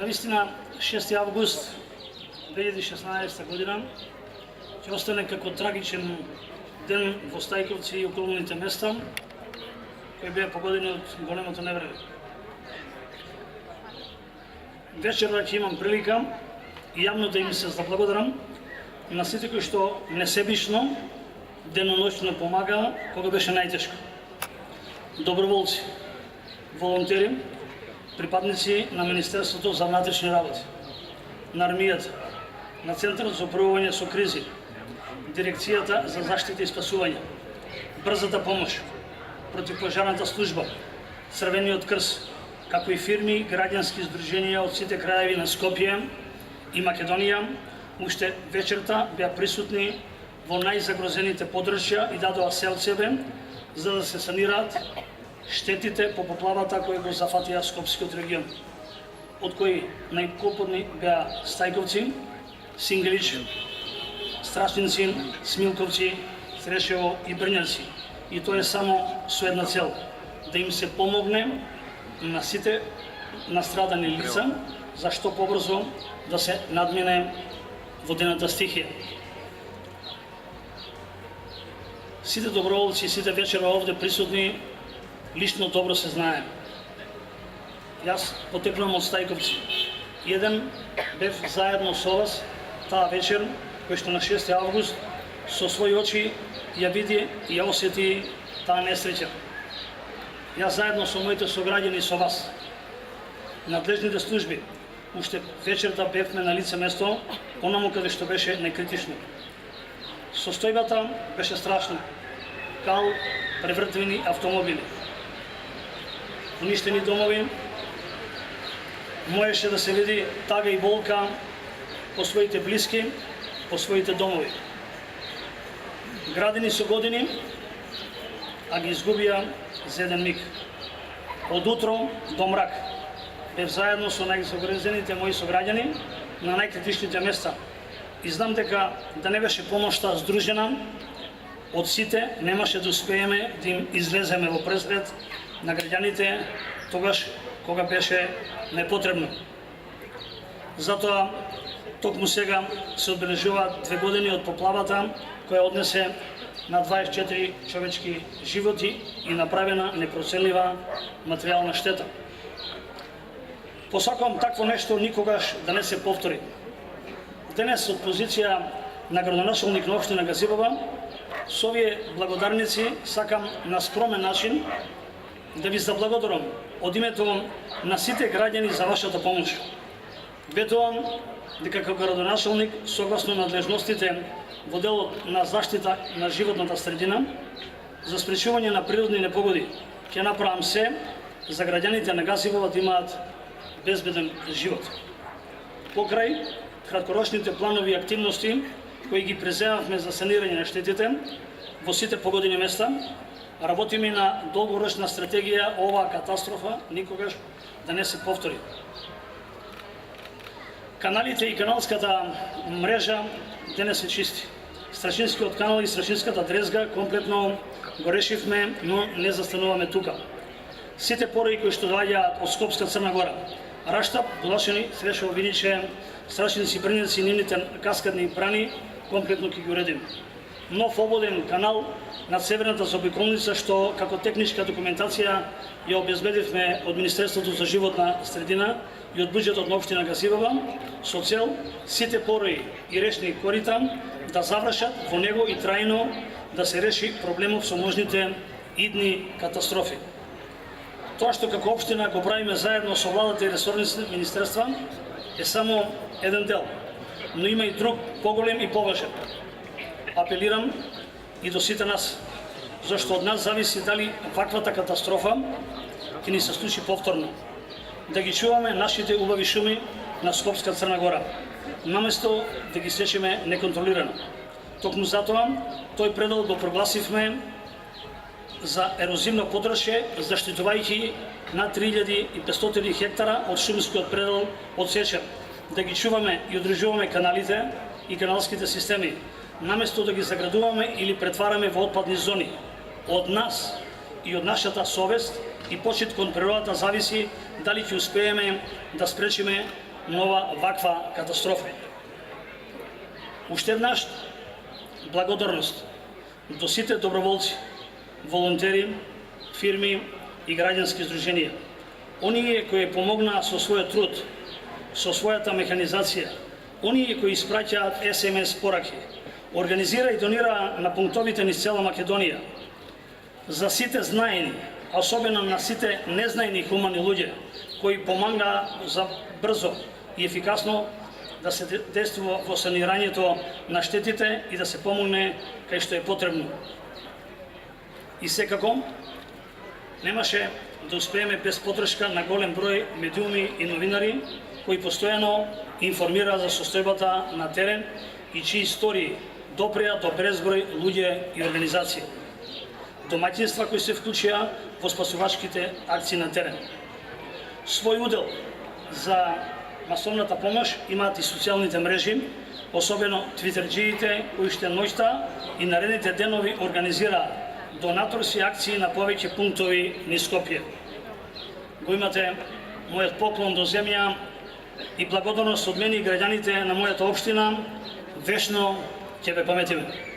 Навистина 6 август 2016 година ќе остане како трагичен ден во Стајковци и околните места, кои беа погодени од големото невреме. Вечерва ќе имам прилика и јавно да им се заблагодарам на сите кои што несебично, деноноќно помагаа кога беше најтешко. Доброволци, волонтери, припадници на Министерството за внатрешни работи, на армијата, на Центарот за управување со кризи, Дирекцијата за заштита и спасување, брзата помош, противпожарната служба, Црвениот крст, како и фирми, граѓански здруженија од сите краеви на Скопје и Македонија, уште вечерта беа присутни во најзагрозените подрачја и дадоа се од себе за да се санираат штетите по поплавата кои го зафатија Скопскиот регион, од кои најпоподни беа Стајковци, Сингелич, Страшници, Смилковци, Срешево и Брњанци. И тоа е само со една цел, да им се помогне на сите настрадани лица, за што побрзо да се надмине водената стихија. Сите доброволци, сите вечера овде присутни, лично добро се знае. Јас потекнувам од Стајковци. Еден бев заедно со вас таа вечер, кој што на 6 август со своји очи ја види и ја осети таа несреќа. Јас заедно со моите сограѓани со вас, надлежните служби, уште вечерта бевме на лице место, онаму каде што беше најкритично. Состојбата беше страшна. Кал, превртени автомобили, уништени домови, можеше да се види тага и болка по своите блиски, по своите домови. Градени со години, а ги изгубија за еден миг. Од утро до мрак бев заедно со најзагрозените мои сограѓани на најкритичните места. И знам дека да не беше помошта здружена од сите, немаше да успееме да им излеземе во пресред на граѓаните тогаш кога беше непотребно. Затоа токму сега се одбележуваат 2 години од поплавата која однесе на 24 човечки животи и направена непроценлива материјална штета. Посакувам такво нешто никогаш да не се повтори. Денес од позиција на градоначалник на општина Газибова, со овие благодарници сакам на скромен начин да ви заблагодарам од името на сите граѓани за вашата помош. Ветувам дека како градоначалник, согласно надлежностите во делот на заштита на животната средина, за спречување на природни непогоди, ќе направам се за граѓаните на Газибова да имаат безбеден живот. Покрај краткорочните планови и активности кои ги преземавме за санирање на штетите во сите погодени места, работиме на долгорочна стратегија оваа катастрофа никогаш да не се повтори. Каналите и каналската мрежа денес се чисти. Страшинскиот канал и Страшинската дрезга комплетно го решивме, но не застануваме тука. Сите порои кои што доаѓаат од Скопска Црна Гора, Раштап, Булашани, Срешево, Виниче, Страшници, Брњанци и нивните каскадни брани, комплетно ќе ги уредим. Нов ободен канал на северната заобиколница што како техничка документација ја обезбедивме од Министерството за животна средина и од буџетот на општина Газибова со цел сите порои и речни корита да завршат во него и трајно да се реши проблемот со можните идни катастрофи. Тоа што како општина го правиме заедно со владата и ресорните министерства е само еден дел, но има и друг поголем и поважен. Апелирам и до сите нас, зашто од нас зависи дали ваквата катастрофа ќе ни се случи повторно. Да ги чуваме нашите убави шуми на Скопска Црна Гора, наместо да ги сечеме неконтролирано. Токму затоа тој предел го прогласивме за ерозивно подрачје, заштитувајќи над 3500 хектара од шумскиот предел од сеча. Да ги чуваме и одржуваме каналите и каналските системи, наместо да ги заградуваме или претвараме во отпадни зони. Од нас и од нашата совест и почит кон природата зависи дали ќе успееме да спречиме нова ваква катастрофа. Уште еднаш благодарност до сите доброволци, волонтери, фирми и граѓански здруженија. Оние кои помогнаа со својот труд, со својата механизација, оние кои испраќаат СМС пораки, организира и донира на пунктовите низ цела Македонија. За сите знаени, а особено на сите незнаени хумани луѓе, кои помагаат за брзо и ефикасно да се действува во санирањето на штетите и да се помогне кај што е потребно. И секако, немаше да успееме без поддршка на голем број медиуми и новинари кои постојано информираат за состојбата на терен и чии истории допреа до безброј луѓе и организации. Домаќинства кои се вклучија во спасувачките акции на терен. Свој удел за масовната помош имаат и социјалните мрежи, особено твитерџиите кои уште ноќта и наредните денови организираат донаторски акции на повеќе пунктови низ Скопје. Го имате мојот поклон до земја и благодарност од мене и граѓаните на мојата општина, вечно ќе ве паметиме.